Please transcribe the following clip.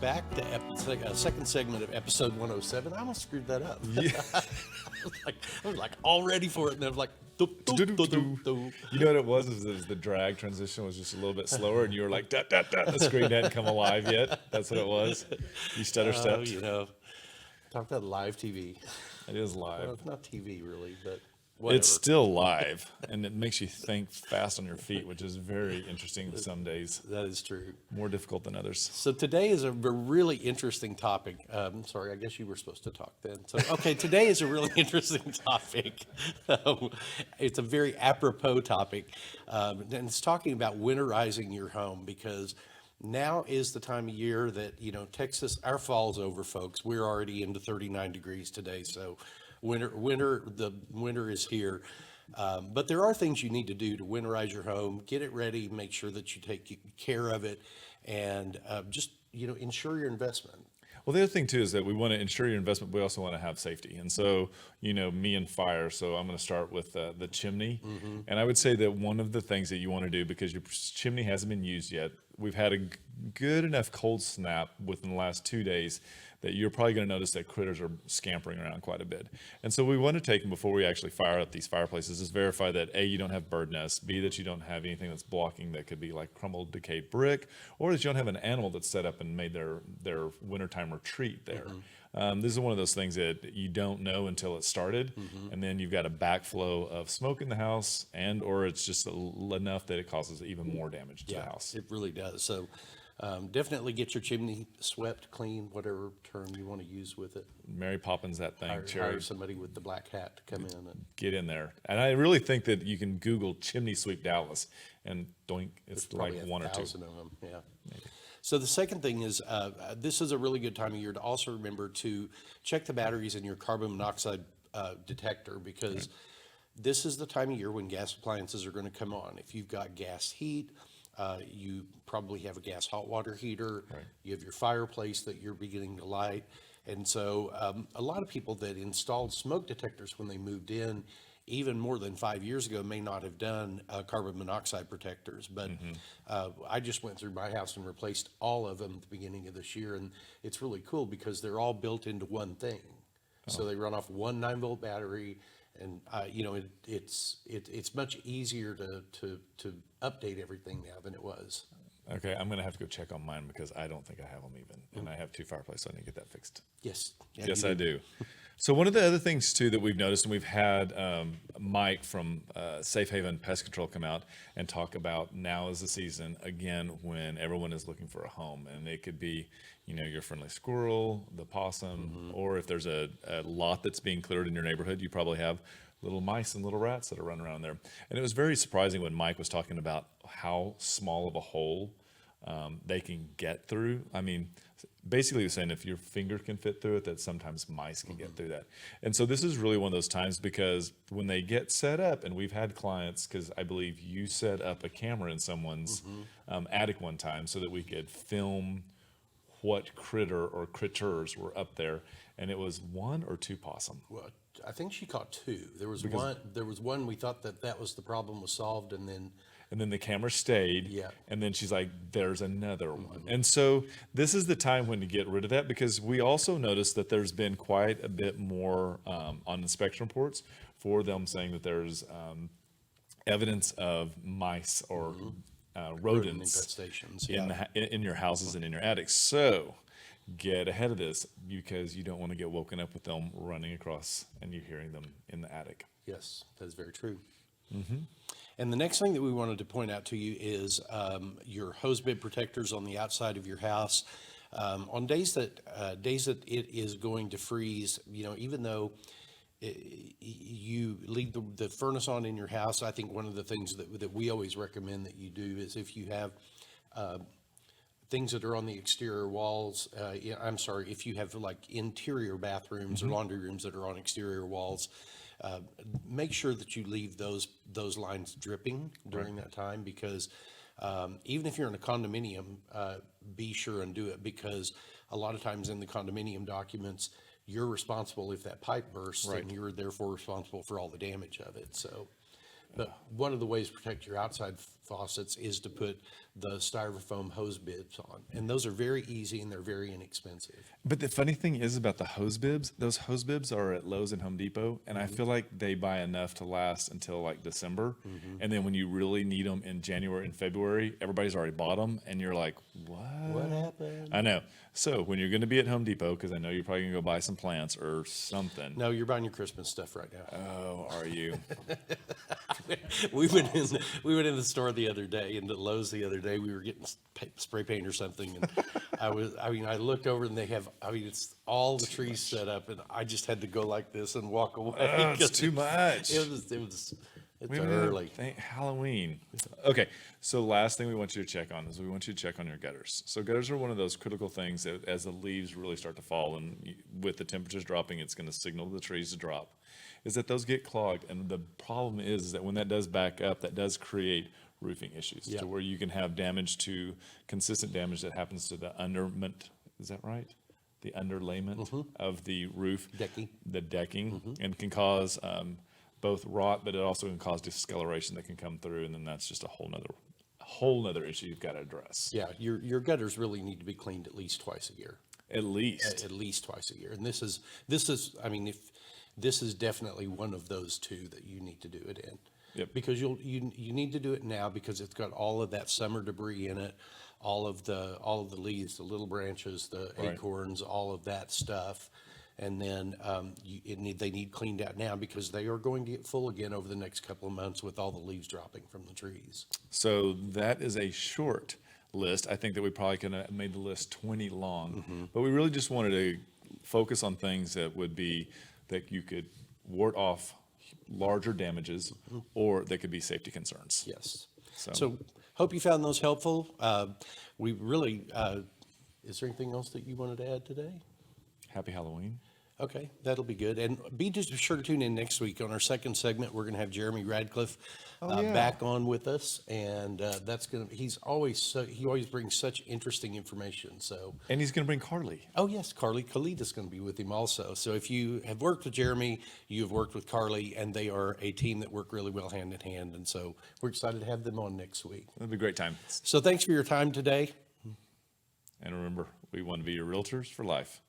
back to second segment of episode 107. I almost screwed that up. Yeah. I was like all ready for it, and then I was like, doop, doop, doop, doop, doop. You know what it was? Is the drag transition was just a little bit slower, and you were like, dot, dot, dot. The screen hadn't come alive yet. That's what it was. You stutter stepped. You know, talk about live TV. It is live. Well, it's not TV really, but whatever. It's still live, and it makes you think fast on your feet, which is very interesting some days. That is true. More difficult than others. So today is a really interesting topic. Sorry, I guess you were supposed to talk then. So, okay, today is a really interesting topic. It's a very apropos topic, and it's talking about winterizing your home, because now is the time of year that, you know, Texas, our fall's over, folks. We're already into 39 degrees today, so the winter is here. But there are things you need to do to winterize your home, get it ready, make sure that you take care of it, and just, you know, ensure your investment. Well, the other thing too is that we want to ensure your investment, but we also want to have safety. And so, you know, me and fire. So I'm going to start with the chimney. Mm-hmm. And I would say that one of the things that you want to do, because your chimney hasn't been used yet, we've had a good enough cold snap within the last 2 days that you're probably going to notice that critters are scampering around quite a bit. And so we want to take them before we actually fire up these fireplaces, is verify that A, you don't have bird nests, B, that you don't have anything that's blocking that could be like crumbled, decayed brick, or that you don't have an animal that's set up and made their wintertime retreat there. Mm-hmm. This is one of those things that you don't know until it started, mm-hmm. and then you've got a backflow of smoke in the house, and or it's just enough that it causes even more damage to the house. It really does. So definitely get your chimney swept, clean, whatever term you want to use with it. Mary Poppins that thing. Hire somebody with the black hat to come in and get in there. And I really think that you can Google chimney sweep Dallas, and doink, it's like one or two. Of them, yeah. Maybe. So the second thing is, this is a really good time of year to also remember to check the batteries in your carbon monoxide detector, because this is the time of year when gas appliances are going to come on. If you've got gas heat, you probably have a gas hot water heater, you have your fireplace that you're beginning to light. And so a lot of people that installed smoke detectors when they moved in, even more than 5 years ago, may not have done carbon monoxide protectors. But I just went through my house and replaced all of them at the beginning of this year. And it's really cool because they're all built into one thing. So they run off one 9-volt battery. And you know, it's much easier to update everything now than it was. Okay, I'm gonna have to go check on mine because I don't think I have them even, and I have 2 fireplaces, so I need to get that fixed. Yes, yes, I do. So one of the other things too that we've noticed, and we've had Mike from Safe Haven Pest Control come out and talk about, now is the season again when everyone is looking for a home, and it could be, you know, your friendly squirrel, the possum, or if there's a lot that's being cleared in your neighborhood, you probably have little mice and little rats that are running around there. And it was very surprising when Mike was talking about how small of a hole they can get through. I mean, basically he was saying if your finger can fit through it, that sometimes mice can get through that. And so this is really one of those times, because when they get set up, and we've had clients, because I believe you set up a camera in someone's attic one time so that we could film what critter or critters were up there, and it was 1 or 2 possum. Well, I think she caught 2. There was one we thought that was the problem was solved, and then the camera stayed. Yeah. And then she's like, there's another one. And so this is the time when to get rid of that, because we also noticed that there's been quite a bit more on inspection reports for them saying that there's evidence of mice or rodents infestations, in your houses and in your attics. So get ahead of this, because you don't want to get woken up with them running across and you hearing them in the attic. Yes, that's very true. And the next thing that we wanted to point out to you is your hose bib protectors on the outside of your house. On days that it is going to freeze, you know, even though you leave the furnace on in your house, I think one of the things that we always recommend that you do is, if you have things that are on the exterior walls, if you have like interior bathrooms or laundry rooms that are on exterior walls, make sure that you leave those lines dripping during that time, because even if you're in a condominium, be sure and do it, because a lot of times in the condominium documents, you're responsible if that pipe bursts, and you're therefore responsible for all the damage of it. So, but one of the ways to protect your outside faucets is to put the styrofoam hose bibs on. And those are very easy and they're very inexpensive. But the funny thing is about the hose bibs, those hose bibs are at Lowe's and Home Depot, and I feel like they buy enough to last until like December. And then when you really need them in January and February, everybody's already bought them, and you're like, What happened? I know. So when you're going to be at Home Depot, because I know you're probably going to go buy some plants or something. No, you're buying your Christmas stuff right now. Oh, are you? We went in the store the other day, into Lowe's the other day. We were getting spray paint or something, and I looked over and it's all the trees set up, and I just had to go like this and walk away. Oh, it's too much. It's We haven't early. even Halloween. Okay, so last thing we want you to check on is we want you to check on your gutters. So gutters are one of those critical things that as the leaves really start to fall and with the temperatures dropping, it's going to signal the trees to drop, is that those get clogged. And the problem is that when that does back up, that does create roofing issues Yeah. to where you can have consistent damage that happens to the underment. Is that right? The underlayment of the roof. The decking, and can cause both rot, but it also can cause discoloration that can come through, and then that's just a whole nother issue you've got to address. Yeah, your gutters really need to be cleaned at least twice a year. At least. At least twice a year. And this is, if this is definitely one of those two that you need to do it in. Yep. Because you need to do it now because it's got all of that summer debris in it, all of the leaves, the little branches, the Right. acorns, all of that stuff. And then they need cleaned out now because they are going to get full again over the next couple of months with all the leaves dropping from the trees. So that is a short list. I think that we probably could have made the list 20 long, but we really just wanted to focus on things that would be that you could ward off larger damages or that could be safety concerns. Yes. So- So hope you found those helpful. We really, is there anything else that you wanted to add today? Happy Halloween. Okay, that'll be good. And be just sure to tune in next week on our second segment. We're going to have Jeremy Radcliffe back on with us, and he always brings such interesting information. So, And he's going to bring Carly. oh yes, Carly Khalid is going to be with him also. So if you have worked with Jeremy, you have worked with Carly, and they are a team that work really well hand in hand. And so we're excited to have them on next week. It'll be a great time. So thanks for your time today. And remember, we want to be your realtors for life.